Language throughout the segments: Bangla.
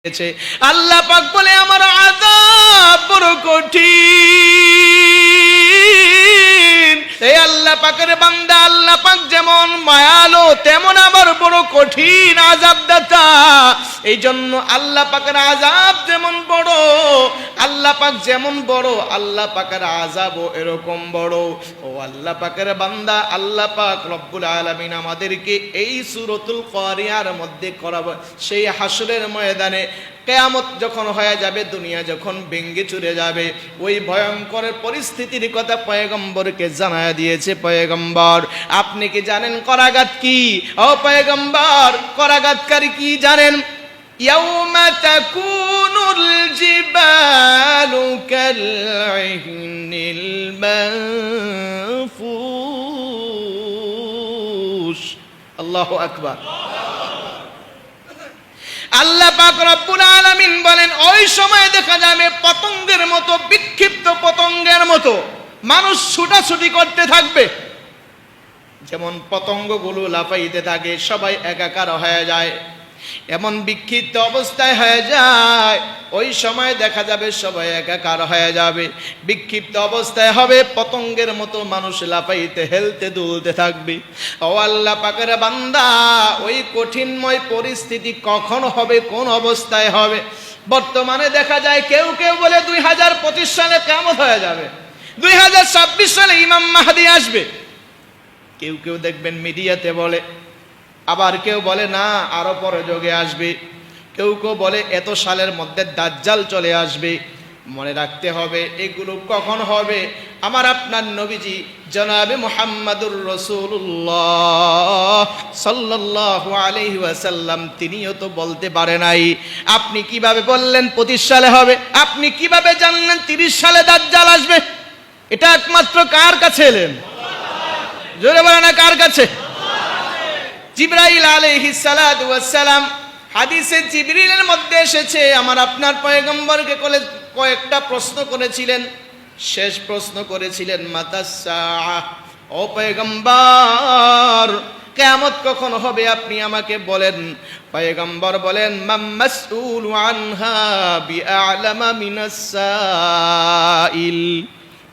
আল্লাহ পাক বলে আমার আযাব বড় কঠিন। এই আল্লাহ পাকের বান্দা, আল্লাহ পাক যেমন মায়ালো তেমন আবার বড় কঠিন আযাব দাতা। এই জন্য আল্লাহ পাকের আযাব যেমন বড়, আল্লাহ পাক যেমন বড়, আল্লাহ পাকের আযাবও এরকম বড়। ও আল্লাহ পাকের বান্দা, আল্লাহ পাক রব্বুল আলামিন আমাদেরকে এই সূরাতুল কারিয়ার মধ্যে করাবে সেই হাসরের ময়দানে কিয়ামত যখন হয়ে যাবে, দুনিয়া যখন ভেঙে চুরে যাবে, ওই ভয়ঙ্কর পরিস্থিতির কথা পয়গম্বরকে জানায়া দিয়েছে। পয়গম্বর আপনি কি জানেন করাঘাত কি? ও পয়গম্বর করাঘাতকারী কি জানেন? ইয়াউমা তাকুনুল জিবালু কালইহনিল মানফুস। আল্লাহু আকবার। আল্লাহ পাক রব্বুল আলামিন বলেন ওই সময় দেখা যাবে পতঙ্গের মতো, বিক্ষিপ্ত পতঙ্গের মতো মানুষ ছুটাছুটি করতে থাকবে। যেমন পতঙ্গগুলো লাফাইতে থাকে, সবাই একাকার হয়ে যায়, এমন বিক্ষিপ্ত অবস্থায় হয়ে যায়। ওই সময় দেখা যাবে সবাই একাকার হয়ে যাবে, বিক্ষিপ্ত অবস্থায় হবে, পতঙ্গের মতো মানুষ লাফাইতে হেলতে দুলতে থাকবে। ও আল্লাহ পাকের বান্দা, ওই কঠিনময় পরিস্থিতি কখন হবে, কোন অবস্থায় হবে? বর্তমানে দেখা যায় কেউ কেউ বলে 2025 সালে কিয়ামত হয়ে যাবে, 2026 সালে ইমাম মাহদি আসবে। কেউ কেউ দেখবেন মিডিয়াতে বলে, আবার কেউ বলে না আরো পরে যুগে আসবে, কেউ কেউ বলে এত সালের মধ্যে দাজ্জাল চলে আসবে। মনে রাখতে হবে এগুলো কখন হবে? আমার আপনার নবীজি জনাবে মুহাম্মাদুর রাসূলুল্লাহ সাল্লাল্লাহু আলাইহি ওয়াসাল্লাম তিনিও তো বলতে পারে নাই। আপনি কিভাবে বললেন 25 সালে হবে? আপনি কিভাবে জানলেন 30 সালে দাজ্জাল আসবে? এটা একমাত্র কার কাছে এলেন? জোরে বলেন না কার কাছে? জিবরাইল আলাইহিস সালাতু ওয়াস সালাম, হাদিসে জিবরিলের মধ্যে এসেছে, আমার আপনার পয়গম্বরকে কয়েকটা প্রশ্ন করেছিলেন। শেষ প্রশ্ন করেছিলেন মাতাস সাআহ, ও পয়গম্বর কিয়ামত কখন হবে আপনি আমাকে বলেন। পয়গম্বর বলেন মাসউলু আনহা বিআলামা মিনাস সাইল।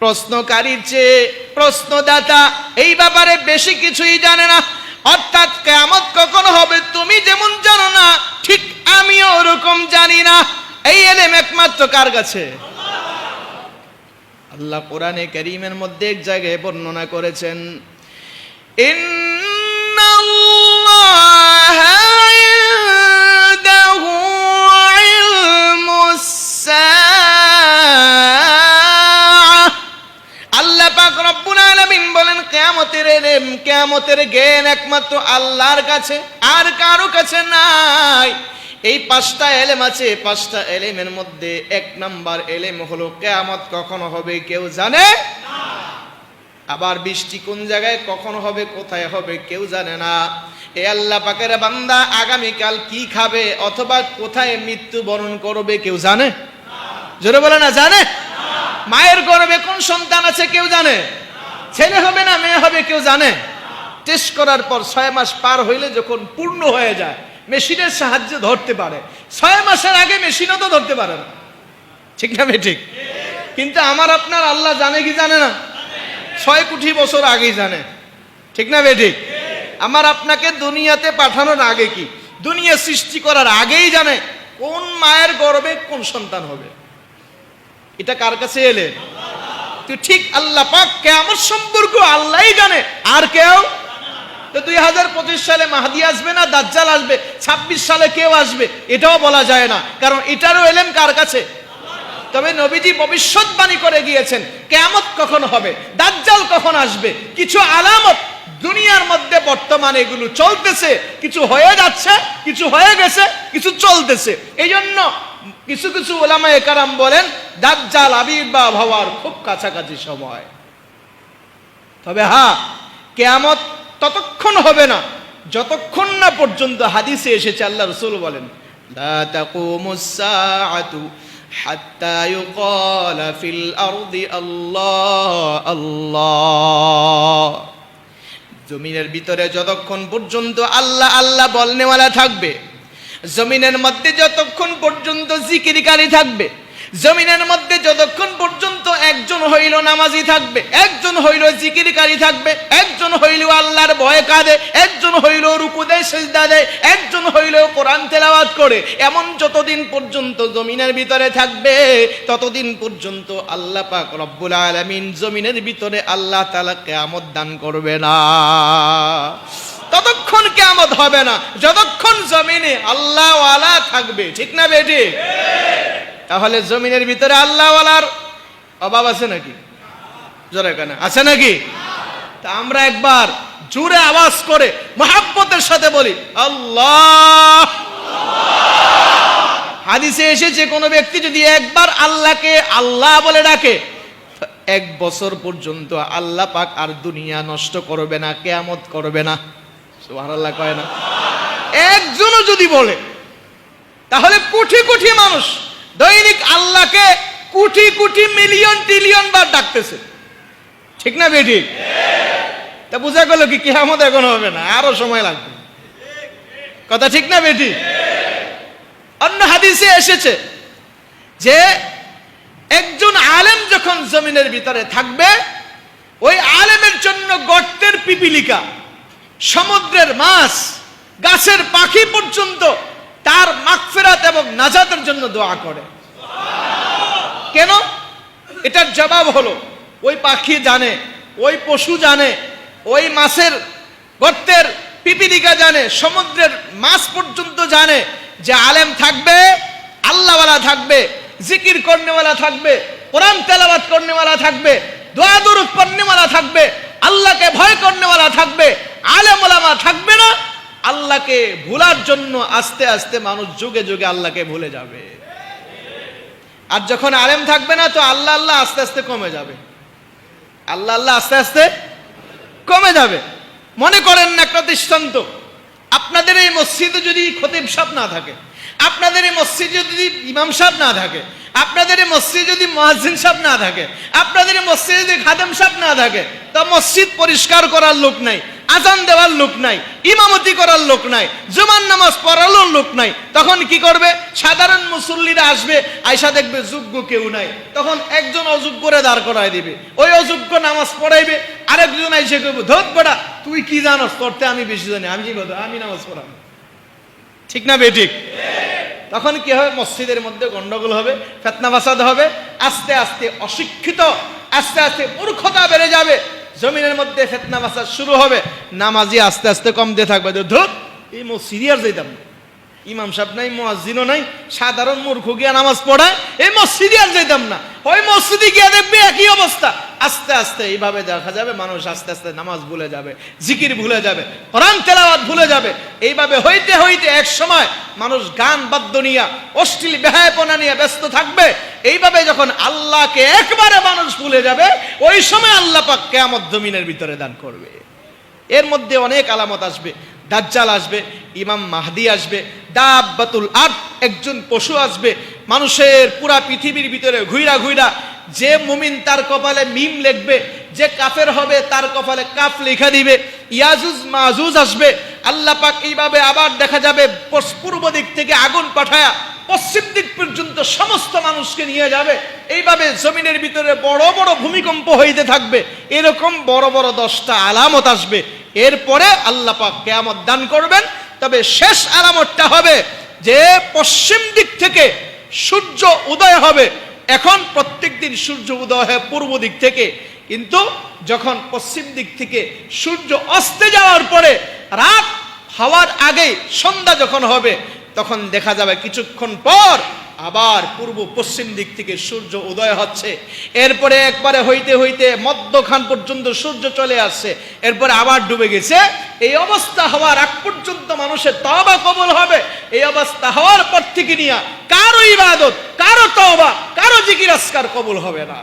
প্রশ্নকারীর চেয়ে প্রশ্নদাতা এই ব্যাপারে বেশি কিছুই জানে না। অর্থাৎ কিয়ামত কখন হবে তুমি যেমন জানো না, ঠিক আমিও ওরকম জানি না। এই ইলম একমাত্র কার কাছে? আল্লাহ কোরআনে কারীমের মধ্যে এক জায়গায় বর্ণনা করেছেন, ইন্নাল্লাহা ইনদাহু ইলমুস সাআহ। আল্লাহ পাক রব্বুল আলামিন বলেন কিয়ামতের ইলম, কিয়ামতের জ্ঞান একমাত্র আল্লাহর কাছে, আর কারো কাছে নাই। এই 5টা ইলম আছে, 5টা ইলমের মধ্যে 1 নাম্বার ইলম হলো কিয়ামত কখন হবে কেউ জানে না। আবার বৃষ্টি কোন জায়গায় কখন হবে, কোথায় হবে কেউ জানে না। এ আল্লাহ পাকের বান্দা আগামীকাল কি খাবে অথবা কোথায় মৃত্যুবরণ করবে কেউ জানে? জোরে বলে না জানে? মায়ের গর্ভে কোন সন্তান আছে কেউ জানে? ছেলে হবে না মেয়ে হবে কেউ জানে? টেস্ট করার পর 6 মাস পার হইলে যখন পূর্ণ হয়ে যায়, মেশিনের সাহায্যে ধরতে পারে। 6 মাসের আগে মেশিনও তো ধরতে পারে না, ঠিক না ঠিক? কিন্তু আমার আপনার আল্লাহ জানে কি জানে না? 6 কোটি বছর আগেই জানে, ঠিক না ঠিক? আমার আপনাকে দুনিয়াতে পাঠানোর আগে কি, দুনিয়া সৃষ্টি করার আগেই জানে কোন মায়ের গর্ভে কোন সন্তান হবে। এটা কার কাছে এলে? তো ঠিক আল্লাহ পাক কিয়ামত সম্পর্ক আল্লাহই জানে, আর কেউ। তো 2025 সালে মাহদি আসবে না দাজ্জাল আসবে, 26 সালে কেউ আসবে এটাও বলা যায় না, কারণ এটারও ইলম কার কাছে? তবে নবীজি ভবিষ্যৎবাণী করে গিয়েছেন কিয়ামত কখন হবে, দাজ্জাল কখন আসবে। কিছু আলামত দুনিয়ার মধ্যে বর্তমানে এগুলো চলতেছে, কিছু হয়ে যাচ্ছে, কিছু হয়ে গেছে, কিছু চলতেছে। এই জন্য কিছু কিছু উলামায়ে কেরাম বলেন দাজ্জাল আবির্ভাব হওয়ার খুব কাছাকাছি সময়। তবে হ্যাঁ, কিয়ামত ততক্ষণ হবে না যতক্ষণ না পর্যন্ত হাদিসে এসেছে আল্লাহ রাসূল বলেন লা তাকুমুস সাআতু হাত্তা ইউকালা ফিল আরদি আল্লাহ আল্লাহ। জমিনের ভিতরে যতক্ষণ পর্যন্ত আল্লাহ আল্লাহ বলনেওয়ালা থাকবে, জমিনের মধ্যে যতক্ষণ পর্যন্ত জিকিরকারী থাকবে, জমিনের মধ্যে যতক্ষণ পর্যন্ত একজন হইল নামাজি থাকবে, একজন হইল জিকিরকারী থাকবে, একজন হইল আল্লাহর ভয়ে কাঁদে, একজন হইল রুকু দেয় সিজদা দেয়, একজন হইল কোরআন তেলাওয়াত করে, এমন যতদিন পর্যন্ত জমিনের ভিতরে থাকবে ততদিন পর্যন্ত আল্লাহ পাক রব্বুল আলামিন জমিনের ভিতরে আল্লাহ তাআলা কিয়ামত দান করবে না। ততক্ষণ কিয়ামত হবে না যতক্ষণ জমিনে আল্লাহ ওয়ালা থাকবে। ঠিক না বেটি? তাহলে জমিনের ভিতরে আল্লাহ ওয়ালার অভাব আছে নাকি? জোরে কেন আছে নাকি? তা আমরা একবার জোরে আওয়াজ করে মহব্বতের সাথে বলি আল্লাহ। হাদিসে এসেছে কোন ব্যক্তি যদি একবার আল্লাহকে আল্লাহ বলে ডাকে 1 বছর পর্যন্ত আল্লাহ পাক আর দুনিয়া নষ্ট করবে না, কিয়ামত করবে না। সুবহানাল্লাহ কয় না? একজনও যদি বলে তাহলে কোটি কোটি মানুষ দৈনিক আল্লাহকে কোটি কোটি মিলিয়ন ট্রিলিয়ন বার ডাকতেছে। ঠিক না বেটি? তা বুঝা গেল কি কিয়ামত এখন হবে না, আরো সময় লাগবে। কথা ঠিক না বেটি? অন্য হাদিসে এসেছে যে একজন আলেম যখন জমিনের ভিতরে থাকবে ওই আলেমের জন্য গর্তের পিপিলিকা, সমুদ্রের মাছ, গাছের পাখি পর্যন্ত তার মাগফিরাত এবং নাজাতের জন্য দোয়া করে। কেন? এটার জবাব হলো ওই পাখি জানে, ওই পশু জানে, ওই মাছের গর্তের পিপিলিকা জানে, সমুদ্রের মাছ পর্যন্ত জানে যে আলেম থাকবে, আল্লাহওয়ালা থাকবে, জিকির করনেওয়ালা থাকবে, কোরআন তেলাওয়াত করনেওয়ালা থাকবে, দোয়া দুরূদ পড়নেওয়ালা থাকবে, আল্লাহকে ভয় করনেওয়ালা থাকবে, আলেম ওলামা থাকবে না। আল্লাহকে ভুলার জন্য আস্তে আস্তে মানুষ যুগে যুগে আল্লাহকে ভুলে যাবে। আর যখন আলেম থাকবে না তো আল্লাহ আল্লাহ আস্তে আস্তে কমে যাবে, আল্লাহ আল্লাহ আস্তে আস্তে কমে যাবে। মনে করেন না একটা দৃষ্টান্ত, আপনাদের এই মসজিদে যদি খতিব সাহেব না থাকে, আপনাদের এই মসজিদে যদি ইমাম সাহেব না থাকে, আপনাদের এই মসজিদে যদি মুয়াজ্জিন সাহেব না থাকে, আপনাদের এই মসজিদে যদি খাদেম সাহেব না থাকে, তা মসজিদ পরিষ্কার করার লোক নাই, আজান দেওয়ার লোক নাই, ইমামতি করার লোক নাই, জুমার নামাজ পড়ানোর লোক নাই। তখন কি করবে? সাধারণ মুসল্লিরা আসবে, আয়সা দেখবে যোগ্য কেউ নাই, তখন একজন অযোগ্যরে দাঁড় করায় দিবে, ওই অযোগ্য নামাজ পড়াইবে, আরেকজন আইসে কইবে ধত বেটা তুই কি জানোস, তোরতে আমি বেশি জানি, আমি কি কথা, আমি নামাজ পড়াবো। ঠিক না বেঠিক? তখন কি হবে? মসজিদের মধ্যে গন্ডগোল হবে, ফিতনা ফাসাদ হবে, আস্তে আস্তে অশিক্ষিত, আস্তে আস্তে মূর্খতা বেড়ে যাবে, জমিনের মধ্যে ফিতনা ফাসাদ শুরু হবে, নামাজি আস্তে আস্তে কমতে থাকবে। ধুত এই মসজিদে আর যাইতাম না, ইমাম সাহেব নাই, মুয়াজ্জিনও নাই, সাধারণ মূর্খ গিয়া নামাজ পড়ায়, এই মসজিদে আর যাইতাম না। ওই মসজিদে গিয়া দেখবে একই অবস্থা। আস্তে আস্তে এইভাবে দেখা যাবে মানুষ আস্তে আস্তে নামাজ ভুলে যাবে, জিকির ভুলে যাবে, কোরআন তেলাওয়াত ভুলে যাবে। এইভাবে হইতে হইতে এক সময় মানুষ গান বাদ্য নিয়ে, অশ্লীল বেহায়াপনা নিয়ে ব্যস্ত থাকবে। এইভাবে যখন আল্লাহকে একবারে মানুষ ভুলে যাবে, ওই সময় আল্লাহ পাক কিয়ামত জমিনের ভিতরে দান করবে। এর মধ্যে অনেক আলামত আসবে, দাজ্জাল আসবে, ইমাম মাহদি আসবে, দাব্বাতুল আরদ একজন পশু আসবে, মানুষের পুরা পৃথিবীর ভিতরে ঘুইরা ঘুইরা যে মুমিন তার কপালে মিম লিখবে, যে কাফের হবে তার কপালে কাফ লেখা দিবে। ইয়াজুজ মাজুজ আসবে, আল্লাহ পাক এইভাবে আবার দেখা যাবে পূর্ব দিক থেকে আগুন পাঠায়া পশ্চিম দিক পর্যন্ত সমস্ত মানুষকে নিয়ে যাবে। এইভাবে জমিনের ভিতরে বড় বড় ভূমিকম্প হইতে থাকবে। এরকম বড় বড় 10টা আলামত আসবে। এরপরে আল্লাহ পাক কিয়ামত দান করবেন। তবে শেষ আলামতটা হবে যে পশ্চিম দিক থেকে সূর্য উদয় হবে। এখন প্রত্যেকদিন সূর্য উদয় হয় পূর্ব দিক থেকে, কিন্তু যখন পশ্চিম দিক থেকে সূর্য অস্তে যাওয়ার পরে রাত হওয়ার আগে সন্ধ্যা যখন হবে, তখন দেখা যাবে কিছুক্ষণ পর আবার পূর্ব পশ্চিম দিক থেকে সূর্য উদয় হচ্ছে। এরপরে একবারে হইতে হইতে মধ্যখান পর্যন্ত সূর্য চলে আসছে, এরপরে আবার ডুবে গেছে। এই অবস্থা হওয়ার আগ পর্যন্ত মানুষের তওবা কবুল হবে। এই অবস্থা হওয়ার পর থেকে নিয়ে কারো ইবাদত, কারো তওবা, কারো জিকির আজকার কবুল হবে না।